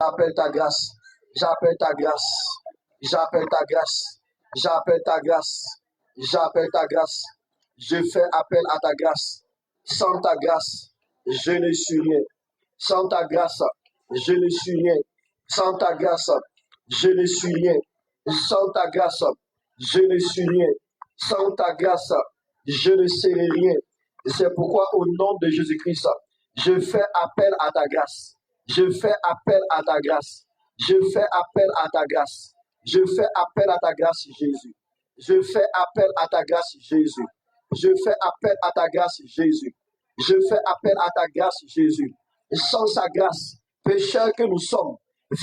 J'appelle ta grâce. J'appelle ta grâce. J'appelle ta grâce. J'appelle ta grâce. J'appelle ta grâce. Je fais appel à ta grâce. Sans ta grâce, je ne suis rien. Sans ta grâce, je ne suis rien. Sans ta grâce, je ne suis rien. Sans ta grâce, je ne suis rien. Sans ta grâce, je ne serai rien. C'est pourquoi au nom de Jésus-Christ, je fais appel à ta grâce. Je fais appel à ta grâce. Je fais appel à ta grâce. Je fais appel à ta grâce, Jésus. Je fais appel à ta grâce, Jésus. Je fais appel à ta grâce, Jésus. Je fais appel à ta grâce, Jésus. Sans sa grâce, pécheurs que nous sommes,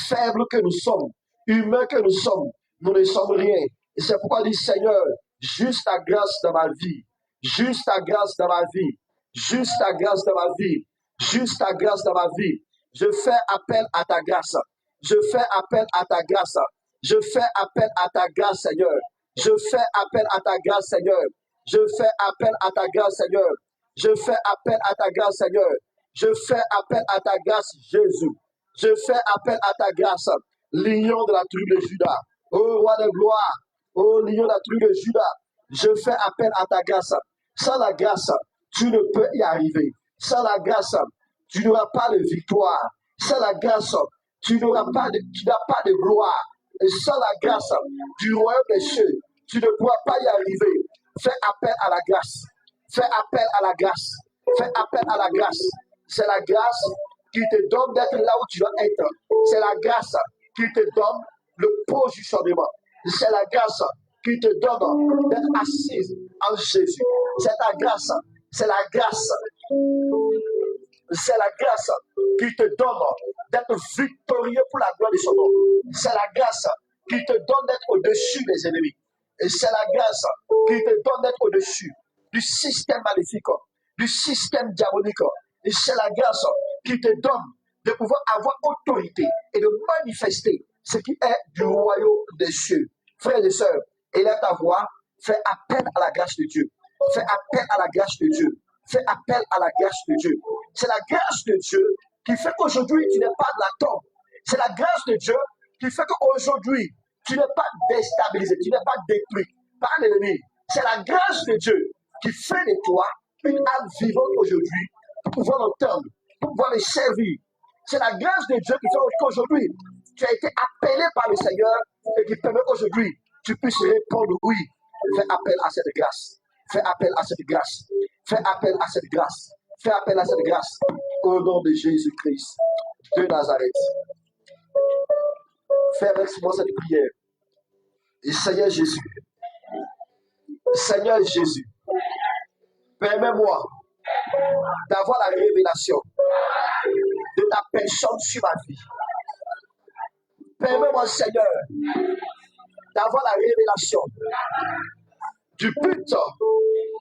faibles que nous sommes, humains que nous sommes, nous ne sommes rien. Et c'est pourquoi dit Seigneur, juste ta grâce dans ma vie, juste ta grâce dans ma vie, juste ta grâce dans ma vie, juste ta grâce dans ma vie. Je fais appel à ta grâce. Je fais appel à ta grâce. Je fais appel à ta grâce, Seigneur. Je fais appel à ta grâce, Seigneur. Je fais appel à ta grâce, Seigneur. Je fais appel à ta grâce, Seigneur. Je fais appel à ta grâce, Jésus. Je fais appel à ta grâce, lion de la tribu de Judas. Ô roi de gloire, ô lion de la tribu de Judas, je fais appel à ta grâce. Sans la grâce, tu ne peux y arriver. Sans la grâce, tu n'auras pas de victoire. Sans la grâce, tu n'as pas de gloire. Et sans la grâce du royaume des cieux, tu ne pourras pas y arriver. Fais appel à la grâce. Fais appel à la grâce. Fais appel à la grâce. C'est la grâce qui te donne d'être là où tu dois être. C'est la grâce qui te donne le positionnement. C'est la grâce qui te donne d'être assise en Jésus. C'est ta grâce. C'est la grâce. C'est la grâce qui te donne d'être victorieux pour la gloire de son nom. C'est la grâce qui te donne d'être au-dessus des ennemis. Et c'est la grâce qui te donne d'être au-dessus du système maléfique, du système diabolique. Et c'est la grâce qui te donne de pouvoir avoir autorité et de manifester ce qui est du royaume des cieux. Frères et sœurs, élève ta voix, fais appel à la grâce de Dieu. Fais appel à la grâce de Dieu. Fais appel à la grâce de Dieu. C'est la grâce de Dieu qui fait qu'aujourd'hui, tu n'es pas de la tombe. C'est la grâce de Dieu qui fait qu'aujourd'hui, tu n'es pas déstabilisé, tu n'es pas détruit par l'ennemi. C'est la grâce de Dieu qui fait de toi une âme vivante aujourd'hui pour pouvoir l'entendre, pour pouvoir le servir. C'est la grâce de Dieu qui fait qu'aujourd'hui, tu as été appelé par le Seigneur et qui permet qu'aujourd'hui, tu puisses répondre oui. Fais appel à cette grâce. Fais appel à cette grâce. Fais appel à cette grâce. Fais appel à cette grâce. Au nom de Jésus-Christ de Nazareth. Fais avec moi cette prière. Et Seigneur Jésus, Seigneur Jésus, permets-moi d'avoir la révélation de ta personne sur ma vie. Permets-moi, Seigneur, d'avoir la révélation du but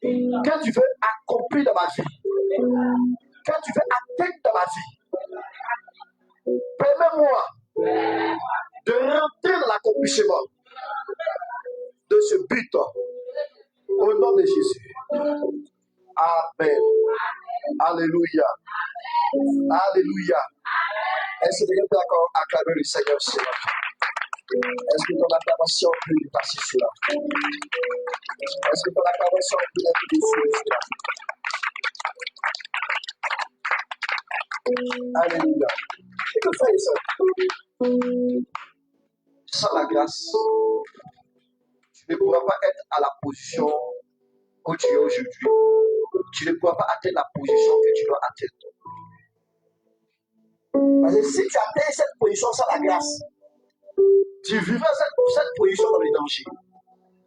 que tu veux accomplir dans ma vie, que tu veux atteindre dans ma vie. Permets-moi de rentrer dans l'accomplissement de ce but au nom de Jésus. Amen. Alléluia. Alléluia. Est-ce que tu peux encore acclamer le Seigneur ce matin? Est-ce que ton acclamation peut dépasser cela? Est-ce que ton acclamation peut être dessus cela? Alléluia. Et que fait ça? Sans la grâce, tu ne pourras pas être à la position où tu es aujourd'hui. Tu ne pourras pas atteindre la position que tu dois atteindre. Parce que si tu atteins cette position sans la grâce, tu vivras cette position dans les dangers,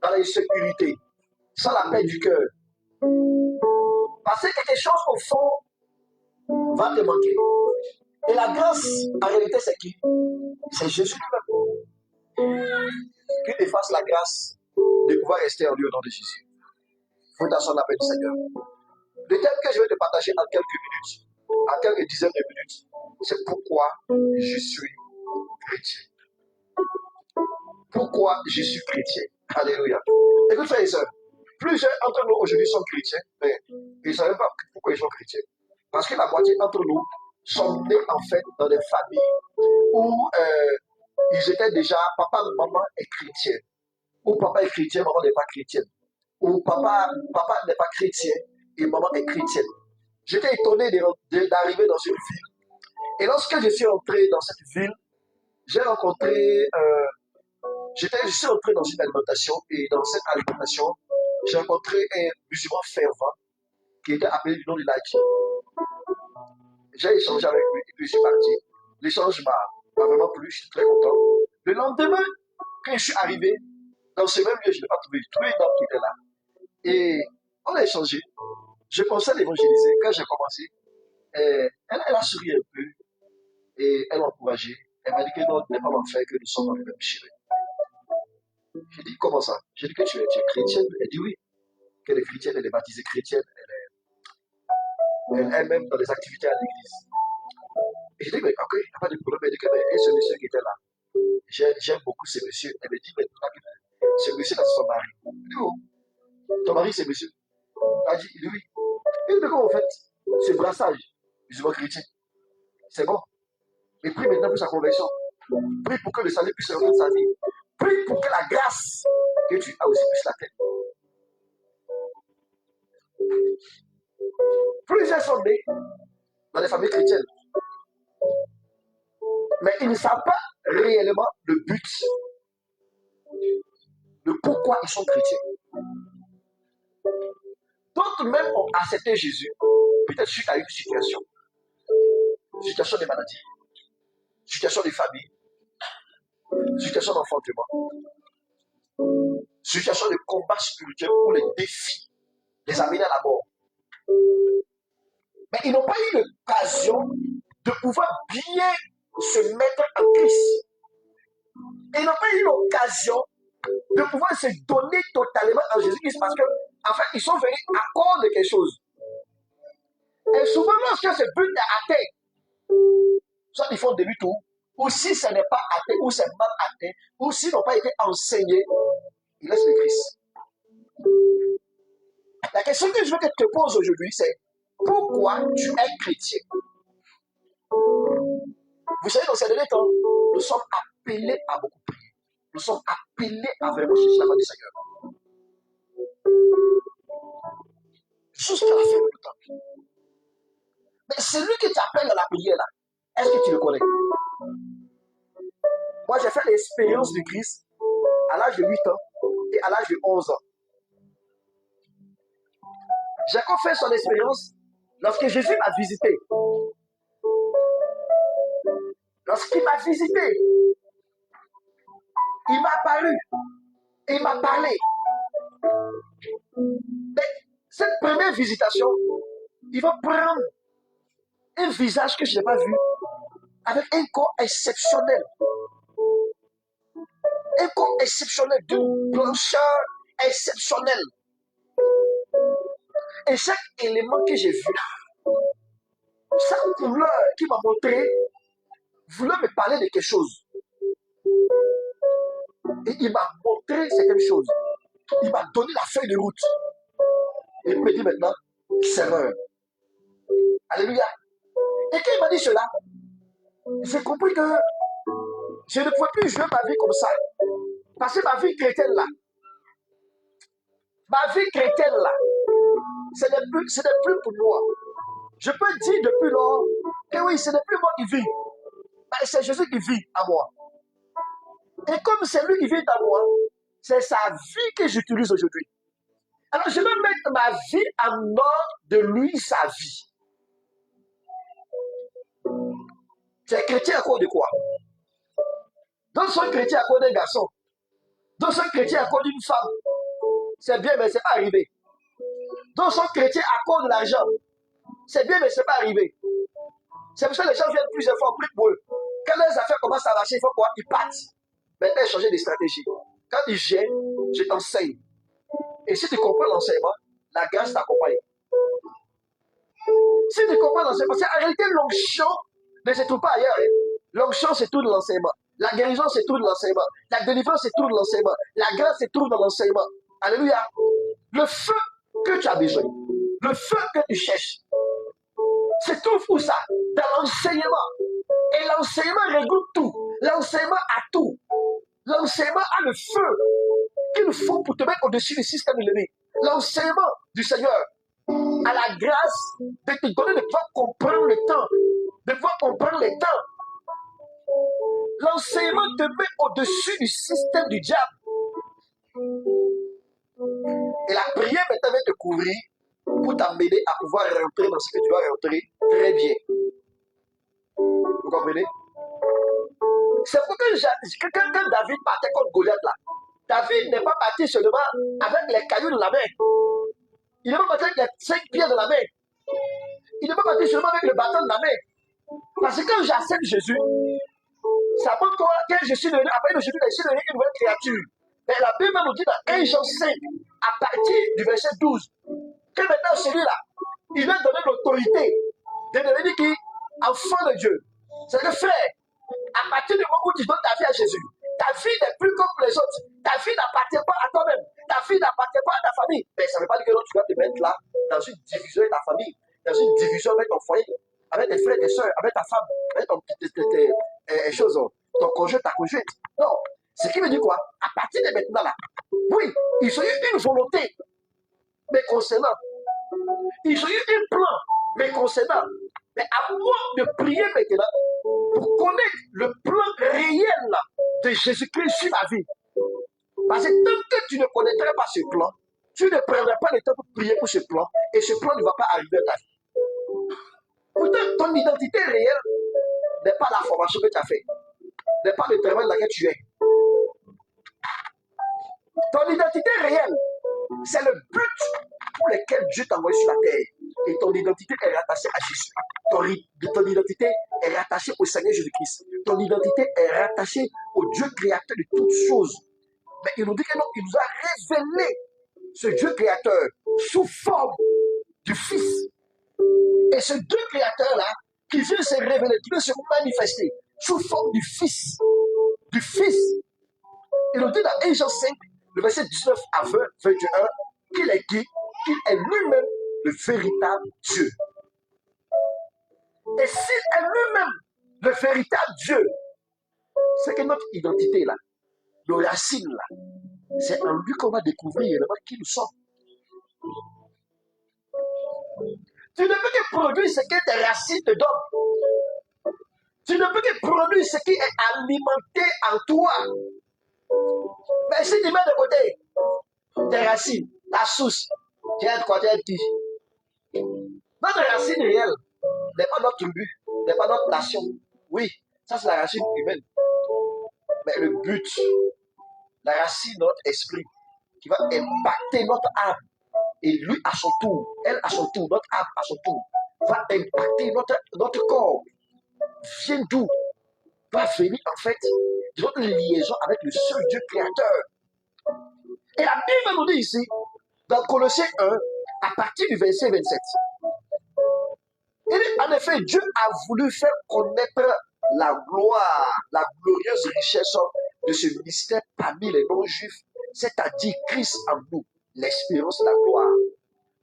dans l'insécurité, sans la paix du cœur. Parce que quelque chose au fond va te manquer. Et la grâce, en réalité, c'est qui? C'est Jésus lui-même. Qu'il te fasse la grâce de pouvoir rester en lui au nom de Jésus. Il faut t'asseoir la paix du Seigneur. Le thème que je vais te partager en quelques minutes, en quelques dizaines de minutes, c'est pourquoi je suis chrétien. Pourquoi je suis chrétien? Alléluia. Écoute, frères et sœurs, plusieurs d'entre nous aujourd'hui sont chrétiens, mais ils ne savent pas pourquoi ils sont chrétiens. Parce que la moitié d'entre nous sont nés en fait dans des familles où ils étaient déjà, papa, maman est chrétien. Ou papa est chrétien, maman n'est pas chrétienne. Ou papa n'est pas chrétien et maman est chrétienne. J'étais étonné d'arriver dans une ville. Et lorsque je suis entré dans cette ville, j'ai rencontré, je suis entré dans une alimentation et dans cette alimentation, j'ai rencontré un musulman fervent qui était appelé du nom de Laïki. J'ai échangé avec lui et puis je suis parti. L'échange m'a vraiment plu, je suis très content. Le lendemain, quand je suis arrivé, dans ce même lieu, je n'ai pas trouvé une dame qui était là. Et on a échangé. Je pensais l'évangéliser. Quand j'ai commencé, elle a souri un peu et elle m'a encouragé. Elle m'a dit que non, n'est pas l'enfer, que nous sommes dans le même chemin. J'ai dit, comment ça? J'ai dit que tu es chrétienne. Elle dit oui, qu'elle est chrétienne, elle est baptisée chrétienne, elle est elle-même dans les activités à l'église. Et j'ai dit, mais ok, il n'y a pas de problème. Elle dit que mais, ce monsieur qui était là, j'aime beaucoup ce monsieur. Elle me dit, mais ce monsieur-là, c'est son mari. Je dis, oh, ton mari, c'est monsieur. Elle dit, oui. Et dit, mais comment vous faites ce brassage musulman chrétien? C'est bon. Et prie maintenant pour sa conversion. Prie pour que le salut puisse rentrer dans sa vie. Prie pour que la grâce que tu as aussi puisse l'atteindre. Plusieurs sont nés dans les familles chrétiennes. Mais ils ne savent pas réellement le but, de pourquoi ils sont chrétiens. D'autres même ont accepté Jésus, peut-être suite à une situation de maladie, situation de famille, situation d'enfantement, situation de combat spirituel où les défis les amènent à la mort. Mais ils n'ont pas eu l'occasion de pouvoir bien se mettre en Christ. Ils n'ont pas eu l'occasion de pouvoir se donner totalement à Jésus-Christ parce que, en fait, ils sont venus à cause de quelque chose. Et souvent, lorsque ce but est atteint, soit ils font demi-tour, ou si ce n'est pas atteint, ou c'est mal atteint, ou s'ils n'ont pas été enseignés, ils laissent le Christ. La question que je veux que tu te poses aujourd'hui, c'est pourquoi tu es chrétien? Vous savez, dans ces derniers temps, nous sommes appelés à beaucoup prier. Nous sommes appelés à vraiment chercher la main du Seigneur. Jusqu'à la fin du temps. Mais celui qui t'appelle à la prière, là, est-ce que tu le connais? Moi, j'ai fait l'expérience du Christ à l'âge de 8 ans et à l'âge de 11 ans. J'ai encore fait son expérience lorsque Jésus m'a visité. Lorsqu'il m'a visité, il m'a apparu et il m'a parlé. Mais cette première visitation, il va prendre un visage que je n'ai pas vu, avec un corps exceptionnel. Un corps exceptionnel, d'une blancheur exceptionnelle. Et chaque élément que j'ai vu, chaque couleur qui m'a montré, voulait me parler de quelque chose. Et il m'a montré certaines choses. Il m'a donné la feuille de route. Et il me dit maintenant, c'est l'heure. Alléluia. Et quand il m'a dit cela, j'ai compris que je ne pouvais plus jouer ma vie comme ça. Parce que ma vie chrétienne là, ce n'est plus pour moi. Je peux dire depuis lors que oui, ce n'est plus moi qui vis. Mais c'est Jésus qui vit à moi. Et comme c'est lui qui vit à moi, c'est sa vie que j'utilise aujourd'hui. Alors je vais mettre ma vie en ordre de lui, sa vie. Tu es chrétien à cause de quoi? D'autres sont chrétiens à cause d'un garçon. D'autres sont chrétiens à cause d'une femme. C'est bien, mais ce n'est pas arrivé. D'autres sont chrétiens à cause de l'argent. C'est bien, mais ce n'est pas arrivé. C'est pour ça que les gens viennent plusieurs fois, prier pour eux. Quand les affaires commencent à marcher, il faut quoi? Ils partent. Maintenant, changer de stratégie. Quand ils viennent, je t'enseigne. Et si tu comprends l'enseignement, la grâce t'accompagne. Si tu comprends l'enseignement, parce qu'en réalité, l'onction ne se trouve pas ailleurs. Hein. L'onction, c'est tout de l'enseignement. La guérison, c'est tout de l'enseignement. La délivrance, c'est tout de l'enseignement. La grâce, c'est tout de l'enseignement. Alléluia. Le feu que tu as besoin, le feu que tu cherches, se trouve où ça? Dans l'enseignement. Et l'enseignement regroupe tout. L'enseignement a tout. L'enseignement a le feu qu'il faut pour te mettre au-dessus du système de l'ennemi. L'enseignement du Seigneur a la grâce de te donner de pouvoir comprendre le temps. De pouvoir comprendre les temps. L'enseignement te met au-dessus du système du diable. Et la prière maintenant va te couvrir pour t'amener à pouvoir rentrer dans ce que tu vas rentrer très bien. Vous comprenez? C'est pour que quand David partait contre Goliath là, David n'est pas parti seulement avec les cailloux de la main. Il n'est pas parti avec les 5 pierres de la main. Il n'est pas parti seulement avec le bâton de la main. Parce que quand j'accepte Jésus, ça montre que je suis devenu, après Jésus, je suis devenu une nouvelle créature. Mais la Bible nous dit dans 1 Jean 5, à partir du verset 12, que maintenant celui-là, il a donné l'autorité de devenir qui? Enfant de Dieu. C'est que frère, à partir du moment où tu donnes ta vie à Jésus, ta vie n'est plus comme les autres. Ta vie n'appartient pas à toi-même. Ta vie n'appartient pas à ta famille. Mais ça ne veut pas dire que tu vas te mettre là, dans une division avec ta famille, dans une division avec ton foyer, avec tes frères, tes soeurs, avec ta femme, avec ton conjoint, ta conjointe. Non. Ce qui veut dire quoi? À partir de maintenant là, oui, ils ont eu une volonté, mais concernant. Ils ont eu un plan, mais concernant. Mais à moi de prier maintenant pour connaître le plan réel de Jésus-Christ sur ma vie. Parce que tant que tu ne connaîtrais pas ce plan, tu ne prendrais pas le temps pour prier pour ce plan, et ce plan ne va pas arriver à ta vie. Pourtant, ton identité réelle n'est pas la formation que tu as faite, n'est pas le travail dans lequel tu es. Ton identité réelle, c'est le but pour lequel Dieu t'a envoyé sur la terre. Et ton identité est rattachée à Jésus. Ton identité est rattachée au Seigneur Jésus-Christ. Ton identité est rattachée au Dieu créateur de toutes choses. Mais il nous dit que non, il nous a révélé ce Dieu créateur sous forme du Fils. Et ce Dieu créateur-là, qui vient se révéler, qui vient se manifester sous forme du Fils. Du Fils. Il nous dit dans 1 Jean 5, le verset 19 à 20, 21, qu'il est qui? Qu'il est lui-même le véritable Dieu. Et s'il est lui-même le véritable Dieu, c'est que notre identité là, nos racines là, c'est en lui qu'on va découvrir qui nous sommes. Tu ne peux que produire ce que tes racines te donnent. Tu ne peux que produire ce qui est alimenté en toi. Mais si tu mets de côté tes racines, ta source, tu es de côté un petit. Notre racine réelle n'est pas notre but, n'est pas notre nation. Oui, ça c'est la racine humaine. Mais le but, la racine de notre esprit, qui va impacter notre âme, et lui à son tour, elle à son tour, notre âme à son tour, va impacter notre corps. Vient d'où? Va venir en fait de notre liaison avec le seul Dieu créateur. Et la Bible nous dit ici, dans Colossiens 1, à partir du verset 27, il dit, en effet, Dieu a voulu faire connaître la gloire, la glorieuse richesse de ce mystère parmi les non-juifs, c'est-à-dire Christ en nous, l'espérance de la gloire.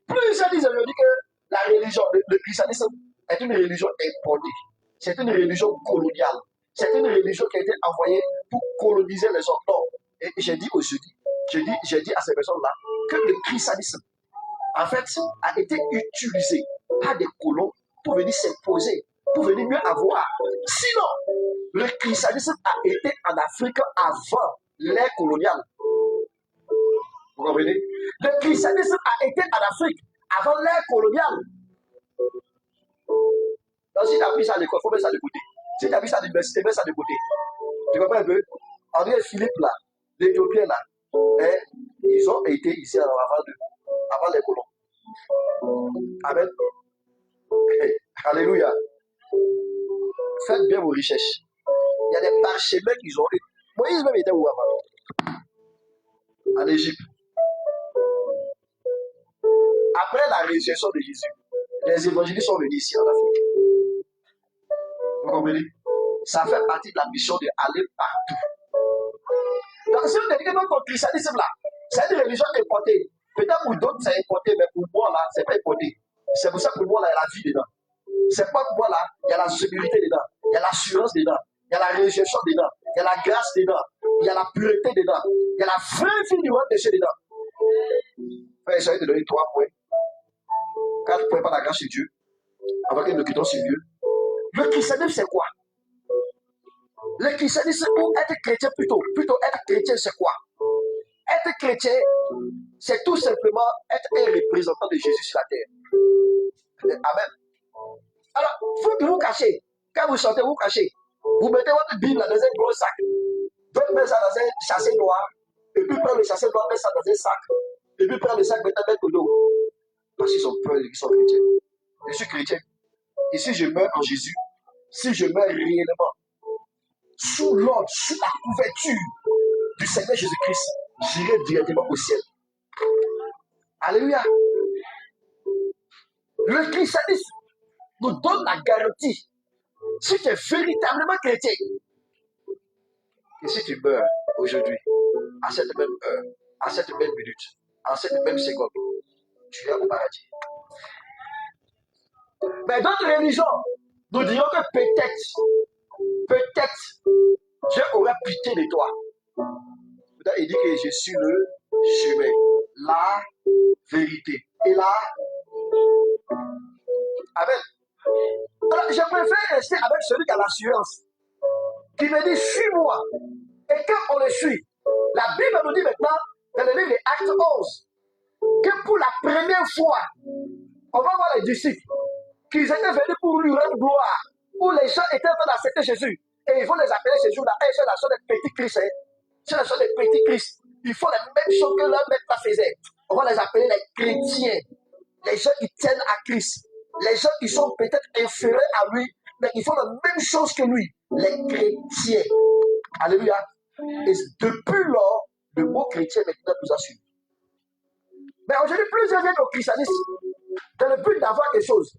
Plusieurs disent aujourd'hui que la religion, le christianisme est une religion importée. C'est une religion coloniale. C'est une religion qui a été envoyée pour coloniser les hommes. Non. Et j'ai dit aujourd'hui, j'ai dit à ces personnes-là que le christianisme, en fait, a été utilisé par des colons pour venir s'imposer, pour venir mieux avoir. Sinon, le christianisme a été en Afrique avant l'ère coloniale. Vous comprenez? Le christianisme a été en Afrique avant l'ère coloniale. Donc, si tu as pris ça à l'école, il faut mettre ça de côté. Si tu as pris ça à l'université, mets ça de côté. Tu comprends un peu? André et Philippe, là, l'Éthiopien, là, hein, ils ont été ici avant les colons. Amen. Alléluia. Faites bien vos recherches. Il y a des parchemins qu'ils ont eu. Moïse même était où avant? En Égypte. Après la résurrection de Jésus, les évangélistes sont venus ici en Afrique. Vous comprenez? Ça fait partie de la mission d'aller partout. Donc si on dit que notre christianisme là, c'est une religion importée. Peut-être pour d'autres c'est importé, mais pour moi là, c'est pas importé. C'est pour ça que pour moi là, il y a la vie dedans. Ces portes-voix là, il y a la sécurité dedans, il y a l'assurance dedans, il y a la réjection dedans, il y a la grâce dedans, il y a la pureté dedans, il y a la vraie vie du roi de Dieu dedans. Frère, j'allais te donner 3 points, 4 points par la grâce de Dieu, avant que nous quittons ce lieu. Le christianisme, c'est quoi? Le christianisme, ou être chrétien plutôt être chrétien, c'est quoi? Être chrétien, c'est tout simplement être un représentant de Jésus sur la terre. Amen. Alors, vous que vous cachez, quand vous chantez, vous cachez. Vous mettez votre Bible dans un gros sac. D'autres mettent ça dans un chassé noir. Et puis prennent le chassé noir, mettent ça dans un sac. Et puis prennent le sac, mettent au dos. Parce qu'ils ont peur qu'ils sont chrétiens. Je suis chrétien. Et si je meurs en Jésus, si je meurs réellement, sous l'ordre, sous la couverture du Seigneur Jésus-Christ, j'irai directement au ciel. Alléluia. Le christianisme nous donne la garantie, si tu es véritablement chrétien, que si tu meurs aujourd'hui, à cette même heure, à cette même minute, à cette même seconde, tu es au paradis. Mais d'autres religions nous diront que peut-être, Dieu aura pitié de toi. Il dit que je suis le chemin, la vérité et la... Amen. Alors, je préfère rester avec celui qui a l'assurance, qui me dit, suis-moi. Et quand on le suit, la Bible nous dit maintenant, dans le livre des Actes 11, que pour la première fois, on va voir les disciples, qu'ils étaient venus pour lui rendre gloire, où les gens étaient en train d'accepter Jésus. Et ils vont les appeler ces jours-là, ils sont des petits Christ. Ce sont des petits Christ. Ils font la même chose que leur maître faisait. On va les appeler les chrétiens. Les gens qui tiennent à Christ. Les gens qui sont peut-être inférieurs à lui, mais qui font la même chose que lui. Les chrétiens. Alléluia. Et depuis lors, le mot chrétien maintenant nous a suivi. Mais aujourd'hui, plusieurs viennent au christianisme dans le but d'avoir quelque chose,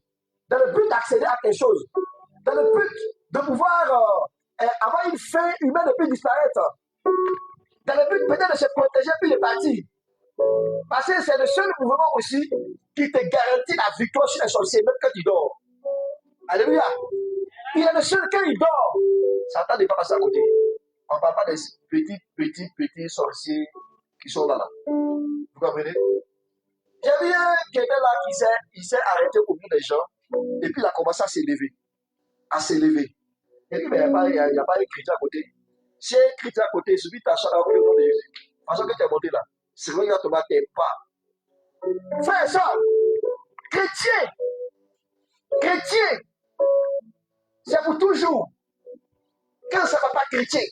dans le but d'accéder à quelque chose, dans le but de pouvoir avoir une fin humaine et puis disparaître. Dans le but peut-être de se protéger puis de partir. Parce que c'est le seul mouvement aussi qui te garantit la victoire sur les sorciers, même quand tu dors. Alléluia. Il est le seul quand il dort. Satan n'est pas passé à côté. On ne parle pas des petits sorciers qui sont là. Vous comprenez? J'ai vu un qui était là, qui s'est arrêté au bout des gens, et puis il a commencé à s'élever. Et puis, mais il n'y a pas un chrétien à côté. Si un chrétien à côté, celui qui t'a chanté au nom de Jésus, parce que tu es monté là, c'est vrai qu'il va tomber à tes pas. Frère et soeur, chrétien, c'est pour toujours. Quand ça ne va pas chrétien,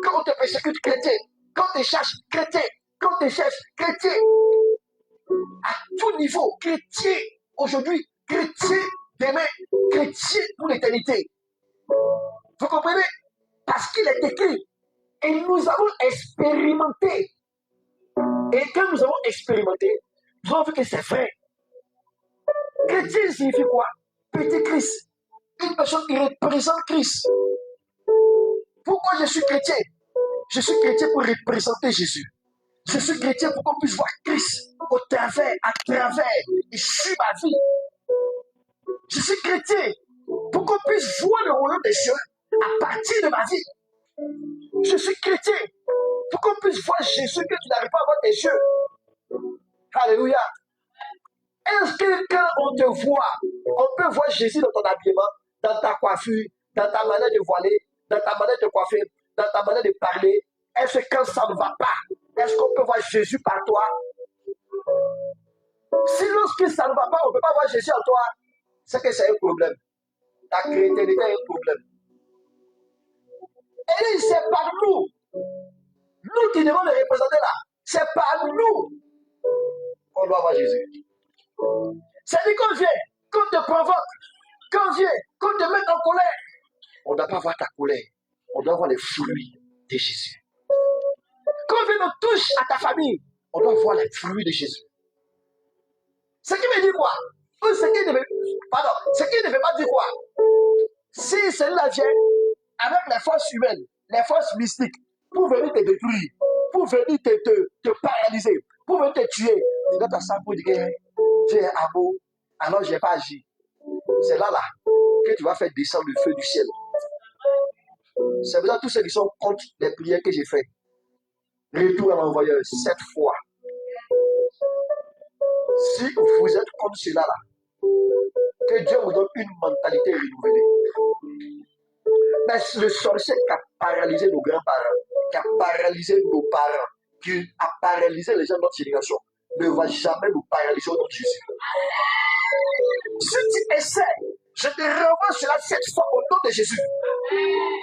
quand on te persécute chrétien, quand on te cherche chrétien, quand on te cherche chrétien, à tout niveau, chrétien aujourd'hui, chrétien demain, chrétien pour l'éternité. Vous comprenez? Parce qu'il est écrit. Et nous avons expérimenté. Et quand nous avons expérimenté, nous avons vu que c'est vrai. Chrétien signifie quoi? Petit Christ. Une personne qui représente Christ. Pourquoi je suis chrétien? Je suis chrétien pour représenter Jésus. Je suis chrétien pour qu'on puisse voir Christ au travers, à travers, et sur ma vie. Je suis chrétien pour qu'on puisse voir le royaume des cieux à partir de ma vie. Je suis chrétien pour qu'on puisse voir Jésus que tu n'arrives pas à voir tes yeux. Alléluia. Est-ce que quand on te voit, on peut voir Jésus dans ton habillement, dans ta coiffure, dans ta manière de voiler, dans ta manière de coiffer, dans ta manière de parler? Est-ce que quand ça ne va pas, est-ce qu'on peut voir Jésus par toi? Si lorsque ça ne va pas, on ne peut pas voir Jésus en toi, c'est que c'est un problème. Ta chrétienté est un problème. Et c'est par nous. Nous qui devons le représenter là. C'est par nous qu'on doit voir Jésus. C'est-à-dire qu'on vient, qu'on te provoque, qu'on vient, qu'on te met en colère. On ne doit pas voir ta colère. On doit voir les fruits de Jésus. Quand vient nous touche à ta famille, on doit voir les fruits de Jésus. Ce qui veut dire quoi? Ce qui ne veut pas dire quoi? Si celui-là vient avec les forces humaines, les forces mystiques, pour venir te détruire, pour venir te paralyser, pour venir te tuer, tu dois t'asseoir pour dire que Dieu est amour, alors je n'ai pas agi. C'est là que tu vas faire descendre le feu du ciel. C'est pour ça tous ceux qui sont contre les prières que j'ai faites. Retour à l'envoyeur 7 fois. Si vous êtes comme cela là, que Dieu vous donne une mentalité renouvelée. Mais le sorcier qui a paralysé nos grands-parents, qui a paralysé nos parents, qui a paralysé les gens de notre génération, ne va jamais nous paralyser au nom de Jésus. Si tu essaies, je te renvoie cela 7 fois au nom de Jésus.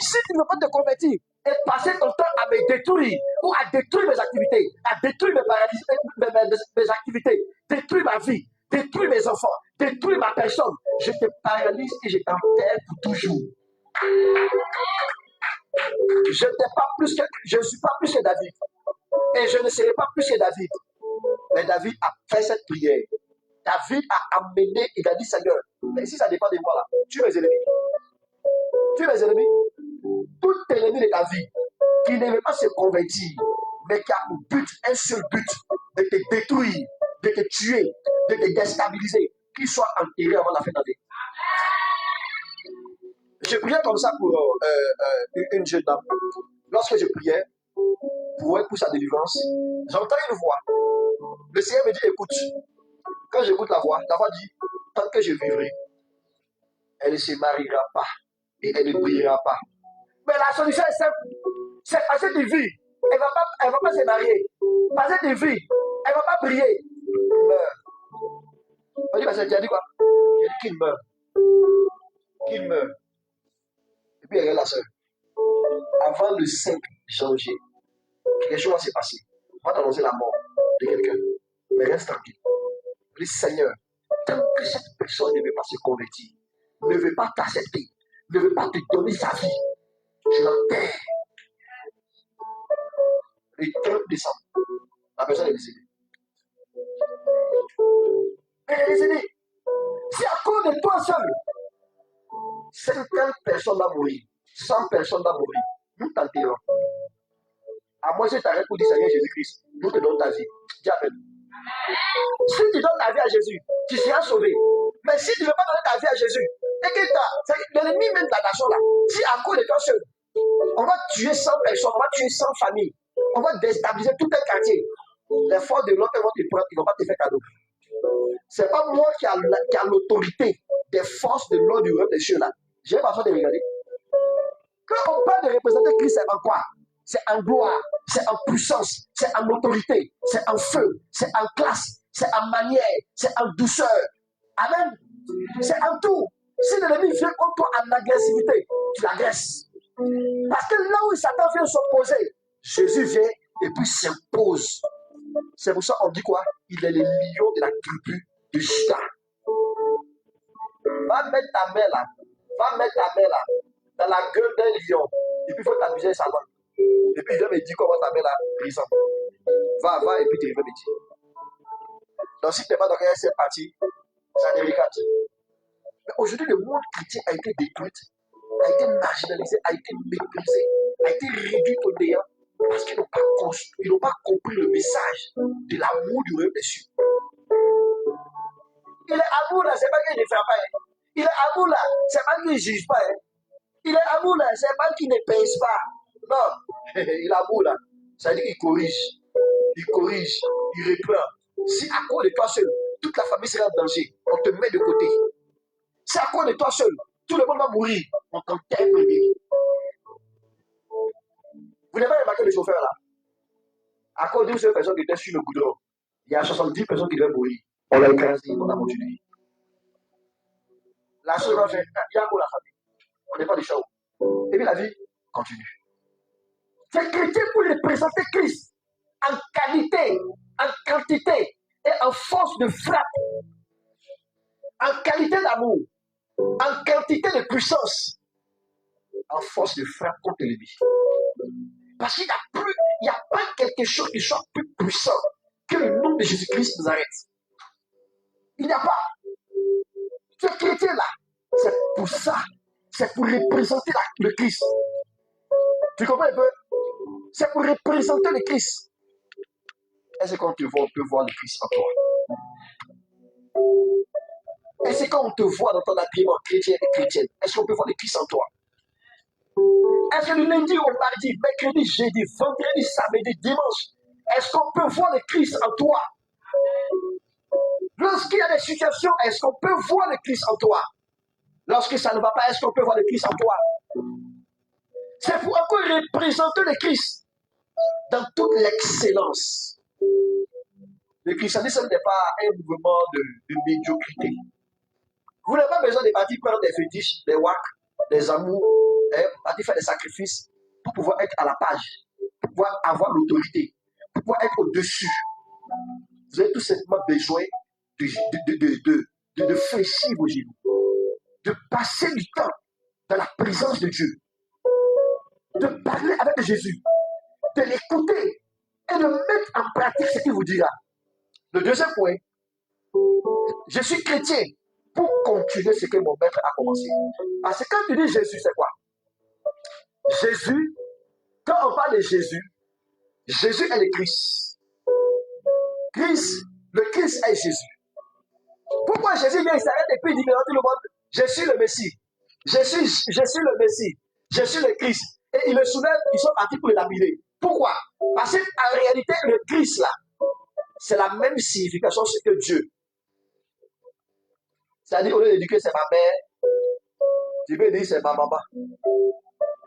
Si tu ne veux pas te convertir et passer ton temps à me détruire ou à détruire mes activités, à détruire mes activités, détruire ma vie, détruire mes enfants, détruire ma personne, je te paralyse et je t'enterre pour toujours. Je ne suis pas plus que David. Et je ne serai pas plus que David. Mais David a fait cette prière. David a amené, il a dit Seigneur, mais si ça dépend de moi là, tue mes ennemis. Tue mes ennemis. Tout ennemi de ta vie qui ne veut pas se convertir, mais qui a pour but, un seul but, de te détruire, de te tuer, de te déstabiliser, qu'il soit enterré avant la fin de ta vie. Je priais comme ça pour une jeune dame. Lorsque je priais pour elle, pour sa délivrance, j'entends une voix. Le Seigneur me dit, écoute. Quand j'écoute la voix dit, tant que je vivrai, elle ne se mariera pas et elle ne priera pas. Mais la solution est simple. C'est passer de vie. Elle ne va pas se marier. Passer de vie. Elle ne va pas prier. Meurt. On dit, tu as dit quoi? Il dit qu'il meurt. Qu'il meurt. Et puis elle est la sœur. Avant le 5 janvier, quelque chose va se passer. On va t'annoncer la mort de quelqu'un. Mais reste tranquille. Le Seigneur, tant que cette personne ne veut pas se convertir, ne veut pas t'accepter, ne veut pas te donner sa vie, je l'enterre. Le 30 décembre, la personne est décédée. Elle est décédée. Si à cause de toi seul, 50 personnes vont mourir, 100 personnes vont mourir, nous t'enterrons. À moins que tu t'arrêtes pour dire Seigneur Jésus-Christ, nous te donnons ta vie. Dis amen. Si tu donnes ta vie à Jésus, tu seras sauvé. Mais si tu ne veux pas donner ta vie à Jésus, et que l'ennemi même de la nation là, si à cause de toi seul, on va tuer 100 personnes, on va tuer 100 familles, on va déstabiliser tout un quartier, les forces de l'autre vont te prendre, ils ne vont pas te faire cadeau. Ce n'est pas moi qui a l'autorité des forces de l'ordre du royaume des cieux là. J'ai pas besoin de regarder. Quand on parle de représenter Christ, c'est en quoi? C'est en gloire, c'est en puissance, c'est en autorité, c'est en feu, c'est en classe, c'est en manière, c'est en douceur. Amen. C'est en tout. Si l'ennemi vient contre toi en agressivité, tu l'agresses. Parce que là où Satan vient s'opposer, Jésus vient et puis s'impose. C'est pour ça qu'on dit quoi? Il est le lion de la tribu de Juda. Va mettre ta main là. Va mettre ta main là. Dans la gueule d'un lion. Et puis il faut t'abuser sa langue. Et puis il vient me dire comment ta main là brisante. Va, et puis tu reviens me dire. Donc si tu n'es pas dans c'est parti, ça délicate. Mais aujourd'hui, le monde chrétien a été détruit, a été marginalisé, a été méprisé, a été réduit au néant parce qu'ils n'ont pas compris le message de l'amour du royaume des cieux. Il est amour là, c'est pas qu'il ne fait pas. Hein. Il est amour là, c'est pas qu'il ne juge pas. Hein. Il est amour là, c'est pas qu'il ne pèse pas. Non, il est amour là, ça veut dire qu'il corrige, il reprend. Si à cause de toi seul, toute la famille sera en danger, on te met de côté. Si à cause de toi seul, tout le monde va mourir, on t'enterre premier. Vous n'avez pas remarqué le chauffeur là? À cause d'une seule personne qui était sur le goudron, il y a 70 personnes qui devaient mourir. On l'a écrasé, on a continué. La seule va faire, il y a encore la famille. On n'est pas des chats. Et puis la vie continue. C'est chrétien pour représenter Christ en qualité, en quantité et en force de frappe, en qualité d'amour, en quantité de puissance, en force de frappe contre l'ennemi. Parce qu'il n'y a pas quelque chose qui soit plus puissant que le nom de Jésus-Christ de Nazareth. Il n'y a pas. Ce chrétien-là, c'est pour ça. C'est pour représenter le Christ. Tu comprends un peu? C'est pour représenter le Christ. Est-ce qu'on peut voir le Christ en toi? Est-ce que quand on te voit dans ton habillement chrétien et chrétienne, est-ce qu'on peut voir le Christ en toi? Est-ce que du lundi au mardi, mercredi, jeudi, vendredi, samedi, dimanche, est-ce qu'on peut voir le Christ en toi? Lorsqu'il y a des situations, est-ce qu'on peut voir le Christ en toi? Lorsque ça ne va pas, est-ce qu'on peut voir le Christ en toi? C'est pour encore représenter le Christ dans toute l'excellence. Le christianisme n'est pas un mouvement de médiocrité. Vous n'avez pas besoin de partir prendre des fétiches, des waks, des amours, partir faire des sacrifices pour pouvoir être à la page, pour pouvoir avoir l'autorité, pour pouvoir être au-dessus. Vous avez tout simplement besoin de fléchir vos genoux, de passer du temps dans la présence de Dieu, de parler avec Jésus, de l'écouter et de mettre en pratique ce qu'il vous dira. Le deuxième point, je suis chrétien pour continuer ce que mon maître a commencé. Parce que quand tu dis Jésus, c'est quoi? Jésus, quand on parle de Jésus, Jésus est le Christ. Le Christ est Jésus. Pourquoi Jésus vient, il s'arrête et puis il dit devant tout le monde, je suis le Messie. Je suis le Messie. Je suis le Christ. Et il le soulève, ils sont partis pour le lapider. Pourquoi? Parce qu'en réalité, le Christ là, c'est la même signification que Dieu. C'est-à-dire, au lieu de dire que c'est ma mère, tu peux dire c'est ma maman.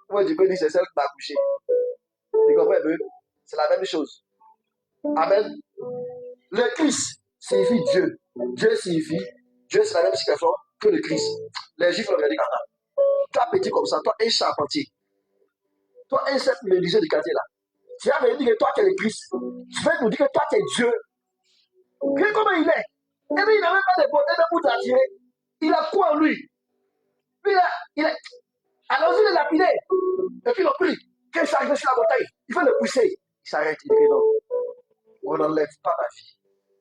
Ou tu peux dire c'est celle qui m'a accouché. Tu comprends un peu? C'est la même chose. Amen. Le Christ signifie Dieu. Dieu, c'est la même signification que le Christ. Les Juifs l'ont regardé comme ça. Toi, petit comme ça, toi, un charpentier. Toi, un simple menuisier du quartier là. Tu vas me dire que toi, tu es le Christ. Tu vas nous dire que toi, tu es Dieu. Regarde comment il est. Et puis, il n'a même pas de beauté même pour t'attirer. Il a quoi en lui? Puis alors, il est lapidé. Et puis, il a pris. Quand il s'est arrivé sur la montagne, il veut le pousser. Il s'arrête. Il dit non. On n'enlève pas ma vie.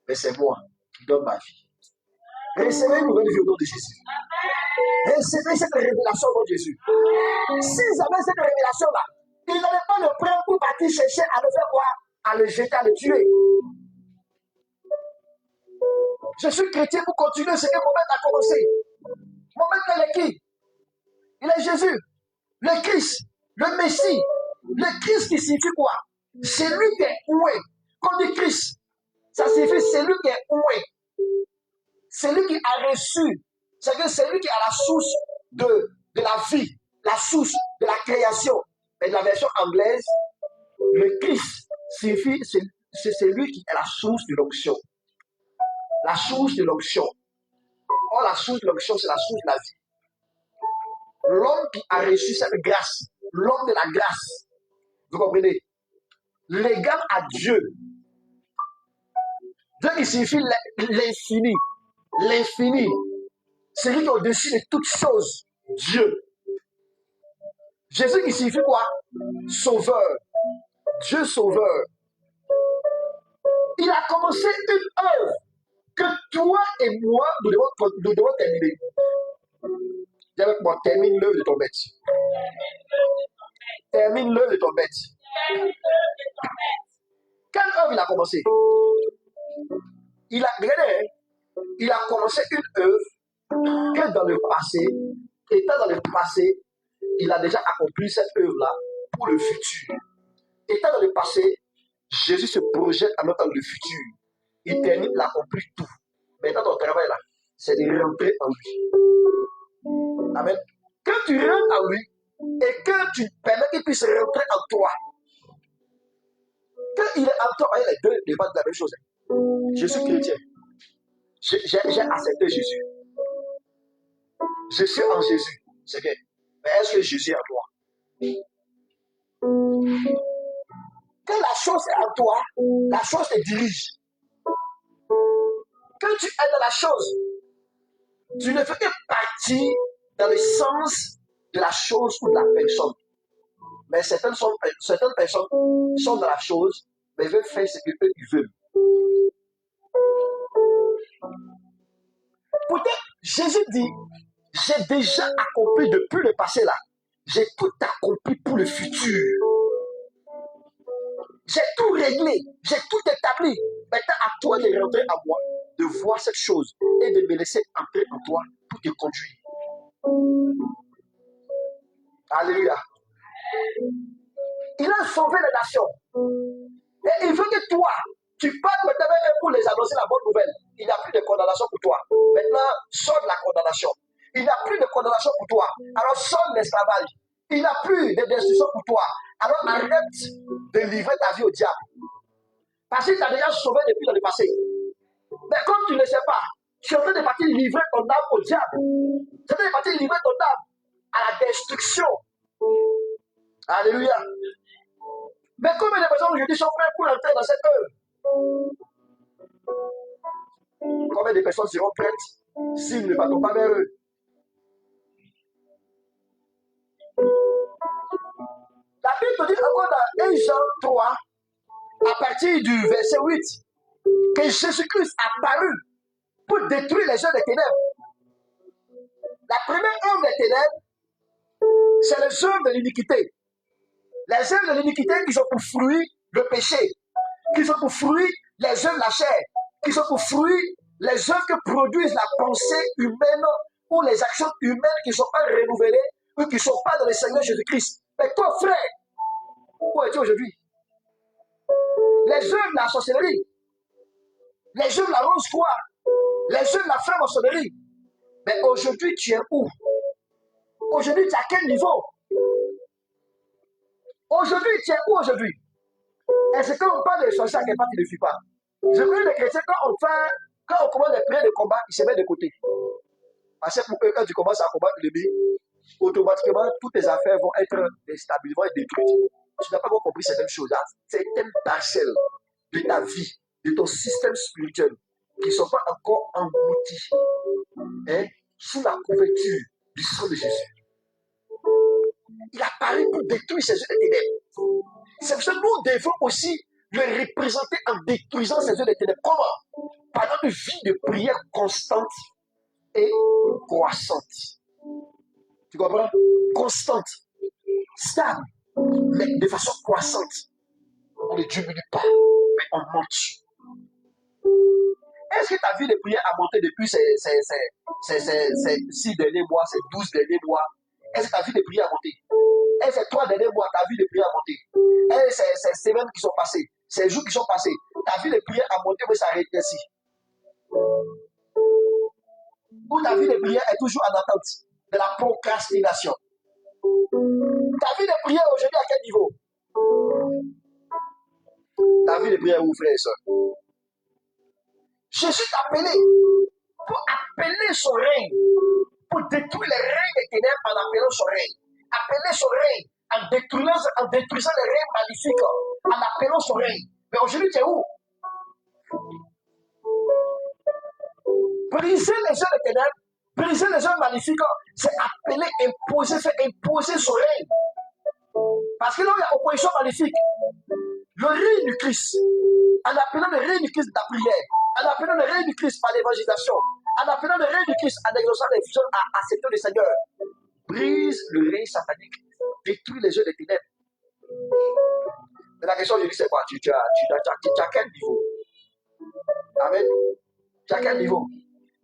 Mais c'est moi qui donne ma vie. Recevez une nouvelle vie au nom de Jésus. Recevez cette révélation au nom de Jésus. S'ils avaient cette révélation-là, ils n'allaient pas le prendre pour partir chercher à le faire quoi? À le jeter, à le tuer. Je suis chrétien pour continuer ce que mon maître a commencé. Mon maître, il est qui? Il est Jésus, le Christ, le Messie. Le Christ qui signifie quoi? C'est lui qui est oué. Quand on dit Christ, ça signifie c'est lui qui est oué. C'est lui qui a reçu. C'est lui qui a la source de la vie, la source de la création. Mais dans la version anglaise, le Christ signifie c'est lui qui est la source de l'onction. La source de l'onction. Or, la source de l'onction, c'est la source de la vie. L'homme qui a reçu cette grâce, l'homme de la grâce, vous comprenez, l'égal à Dieu. Dieu qui signifie l'infini. L'infini. C'est lui qui est au-dessus de toutes choses. Dieu. Jésus qui signifie quoi? Sauveur. Dieu sauveur. Il a commencé une œuvre que toi et moi, nous devons terminer. Dis avec moi, termine l'œuvre de ton maître. Termine l'œuvre de ton maître. Quelle œuvre il a commencé? Regardez, il a commencé une œuvre que dans le passé, étant dans le passé, il a déjà accompli cette œuvre-là pour le futur. Étant dans le passé, Jésus se projette en dans le futur. Il termine d'accomplir tout. Maintenant, ton travail là, c'est de rentrer en lui. Amen. Quand tu rentres en lui et que tu permets qu'il puisse rentrer en toi, quand il est en toi, les deux demandent la même chose. Je suis chrétien. J'ai accepté Jésus. Je suis en Jésus. C'est bien. Mais est-ce que Jésus est en toi? Quand la chose est en toi, la chose te dirige. Quand tu es dans la chose, tu ne fais que partir dans le sens de la chose ou de la personne. Mais certaines personnes sont dans la chose, mais veulent faire ce qu'eux ils veulent. Peut-être Jésus dit, j'ai déjà accompli depuis le passé là. J'ai tout accompli pour le futur. J'ai tout réglé, j'ai tout établi. Maintenant, à toi de rentrer à moi, de voir cette chose et de me laisser entrer en toi pour te conduire. Alléluia. Il a sauvé les nations. Et il veut que toi, tu parles maintenant pour les annoncer la bonne nouvelle. Il n'y a plus de condamnation pour toi. Maintenant, sors de la condamnation. Il n'y a plus de condamnation pour toi. Alors sors de l'esclavage. Il n'y a plus de destruction pour toi. Alors arrête de livrer ta vie au diable. Parce qu'il t'a déjà sauvé depuis dans le passé. Mais comme tu ne le sais pas, tu es en train de partir livrer ton âme au diable. Tu es en train de partir livrer ton âme à la destruction. Alléluia. Mais combien de personnes aujourd'hui sont prêtes pour entrer dans cette œuvre? Combien de personnes seront prêtes s'ils ne partent pas vers eux? La Bible dit encore dans 1 Jean 3, à partir du verset 8, que Jésus-Christ a paru pour détruire les œuvres des ténèbres. La première œuvre des ténèbres, c'est les œuvres de l'iniquité. Les œuvres de l'iniquité qui sont pour fruit le péché, qui sont pour fruit les œuvres de la chair, qui sont pour fruit les œuvres que produisent la pensée humaine ou les actions humaines qui ne sont pas renouvelées ou qui ne sont pas dans le Seigneur Jésus-Christ. Mais toi, frère, où es-tu aujourd'hui? Les œuvres de la sorcellerie, les œuvres de la rose-croix, les œuvres de la franc-maçonnerie. Mais aujourd'hui, tu es où? Aujourd'hui, tu es à quel niveau? Aujourd'hui, tu es où aujourd'hui? Est-ce qu'on parle de sorciers à quel part tu ne fuis pas? Je connais des chrétiens, quand on commence les prières de combat, ils se mettent de côté. Parce que pour eux, quand tu commences à combattre l'ennemi, automatiquement, toutes tes affaires vont être déstabilisées, vont être détruites. Tu n'as pas encore compris certaines choses, certaines parcelles de ta vie, de ton système spirituel, qui ne sont pas encore engloutis sous la couverture du sang de Jésus. Il a parlé pour détruire ces œuvres des ténèbres. C'est pour ça que nous devons aussi le représenter en détruisant ces œuvres des ténèbres. Comment? Par une vie de prière constante et croissante. Tu comprends? Constante, stable, mais de façon croissante. On ne diminue pas, mais on monte. Est-ce que ta vie de prière a monté depuis ces 6 derniers mois, ces 12 derniers mois? Est-ce que ta vie de prière a monté? Est-ce que ces 3 derniers mois, ta vie de prière a monté? Est-ce que ces semaines qui sont passées, ces jours qui sont passés, ta vie de prière a monté ou s'arrête ici? Ou ta vie de prière est toujours en attente de la procrastination? Ta vie de prière aujourd'hui à quel niveau? Ta vie de prière où, frère et soeur? Jésus t'a appelé pour appeler son règne, pour détruire les règnes des ténèbres en appelant son règne. Appeler son règne en détruisant les règnes maléfiques, en appelant son règne. Mais aujourd'hui, tu es où? Briser les œuvres des ténèbres, briser les œuvres maléfiques, c'est appeler, faire imposer son règne. Parce que là où il y a opposition maléfique, le règne du Christ, en appelant le règne du Christ de la prière, en appelant le règne du Christ par l'évangélisation, en appelant le règne du Christ en exaucant les visions à accepter le Seigneur, brise le règne satanique, détruit les œuvres des ténèbres. Mais la question aujourd'hui, c'est quoi? Tu as quel niveau? Amen. Tu as quel niveau?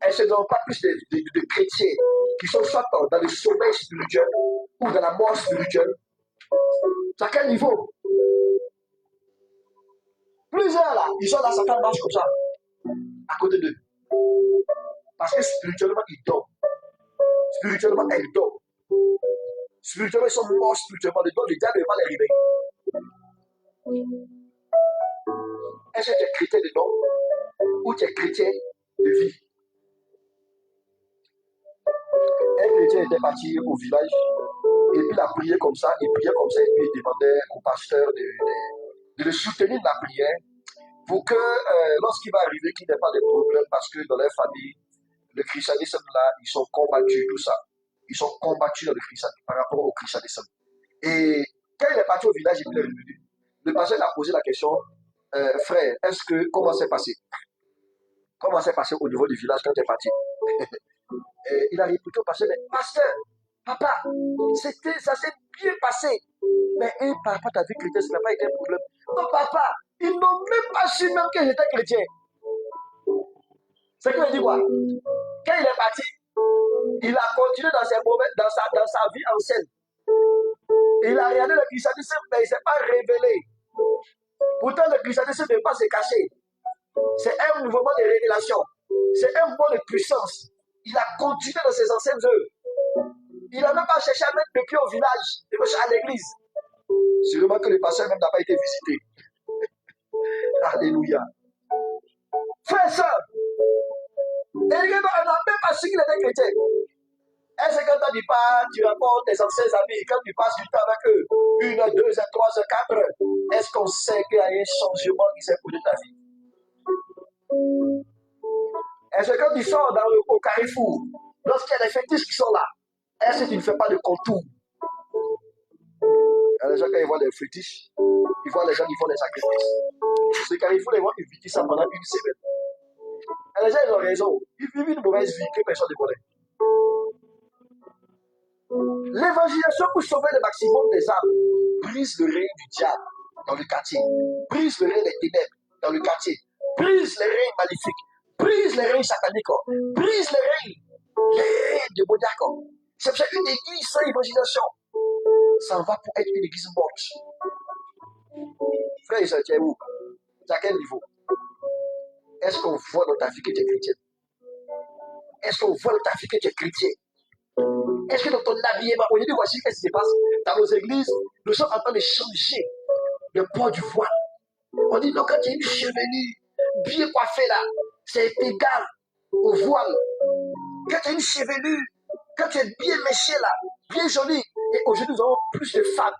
Est-ce que nous n'avons pas plus de chrétiens qui sont soit dans le sommeil spirituel ou dans la mort spirituelle? Tu as quel niveau? Plusieurs là, ils sont là, Satan marche comme ça, à côté d'eux. Parce que spirituellement, ils dorment. Spirituellement, elles dorment. Spirituellement, ils sont morts spirituellement. Le diable ne va pas les réveiller. Est-ce que tu es chrétien de nom ou tu es chrétien de vie? Un chrétien était parti au village et puis il a prié comme ça, et puis il demandait au pasteur de le soutenir dans la prière pour que lorsqu'il va arriver, qu'il n'ait pas de problème, parce que dans leur famille, le christianisme là, ils sont combattus, tout ça. Ils sont combattus dans le christianisme par rapport au christianisme. Et quand il est parti au village, il est revenu. Le pasteur a posé la question, frère, comment s'est passé? Comment s'est passé au niveau du village quand tu es parti? Et il a répondu au pasteur, mais pasteur, papa, ça s'est bien passé. Mais par rapport à ta vie chrétienne, ça n'a pas été un problème. Non, papa, ils n'ont même pas su même que j'étais chrétien. Ce qui veut dire quoi? Quand il est parti, il a continué dans sa vie ancienne. Il a regardé le christianisme, mais il ne s'est pas révélé. Pourtant, le christianisme ne peut pas se cacher. C'est un mouvement de révélation. C'est un mouvement de puissance. Il a continué dans ses anciennes œuvres. Il n'a même pas cherché à mettre le pied au village, à l'église. Sûrement que le pasteur même n'a pas été visité. Alléluia. Frère et soeur, on n'a même pas su qu'il était chrétien. Est-ce que quand tu pars, tu rapportes tes anciens amis, quand tu passes du temps avec eux, 1, 2, 3, 4, est-ce qu'on sait qu'il y a un changement qui s'est produit dans ta vie? Est-ce que quand tu sors au carrefour, lorsqu'il y a des fétiches qui sont là, est-ce que tu ne fais pas de contour? Les gens, quand ils voient des fétiches, ils voient les gens qui font des sacrifices. Ce carrefour, ils vont éviter ça pendant une semaine. Et les gens, ils ont raison. Ils vivent une mauvaise vie que personne ne connaît. L'évangélisation pour sauver le maximum des âmes brise le règne du diable dans le quartier, brise le règne des ténèbres dans le quartier, brise les règnes maléfiques, brise les règnes sataniques, brise les règnes démoniaques. C'est pour ça qu'une église sans évangélisation, ça va pour être une église morte. Frère et soeur, tu es où? Tu es à quel niveau? Est-ce qu'on voit dans ta vie que tu es chrétien? Est-ce qu'on voit dans ta vie que tu es chrétien? Est-ce que dans ton habillement, aujourd'hui, voici qu'est-ce qui se passe dans nos églises, nous sommes en train de changer le port du voile. On dit non, quand tu as une chevelure bien coiffée là, c'est égal au voile. Quand tu as une chevelure, quand tu es bien méché là, bien jolie, et aujourd'hui nous avons plus de femmes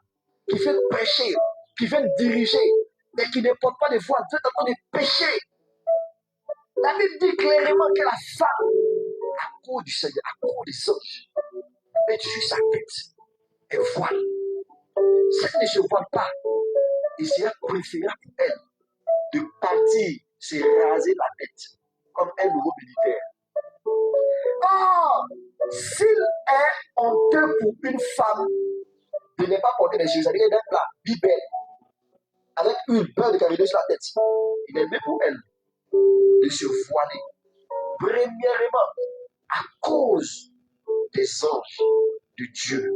qui viennent prêcher, qui viennent diriger, mais qui ne portent pas de voile, vous êtes en train de pécher. La Bible dit clairement que la femme, à cause du Seigneur, à cause des anges, met sur sa tête un voile. Si elle ne se voile pas, il serait préférable pour elle de partir se raser la tête comme un nouveau militaire. Or, s'il est honteux pour une femme de ne pas porter des choses, c'est-à-dire d'être là, bibelle, avec une beurre de carré sur la tête, il est mieux pour elle de se voiler. Premièrement, à cause des anges de Dieu.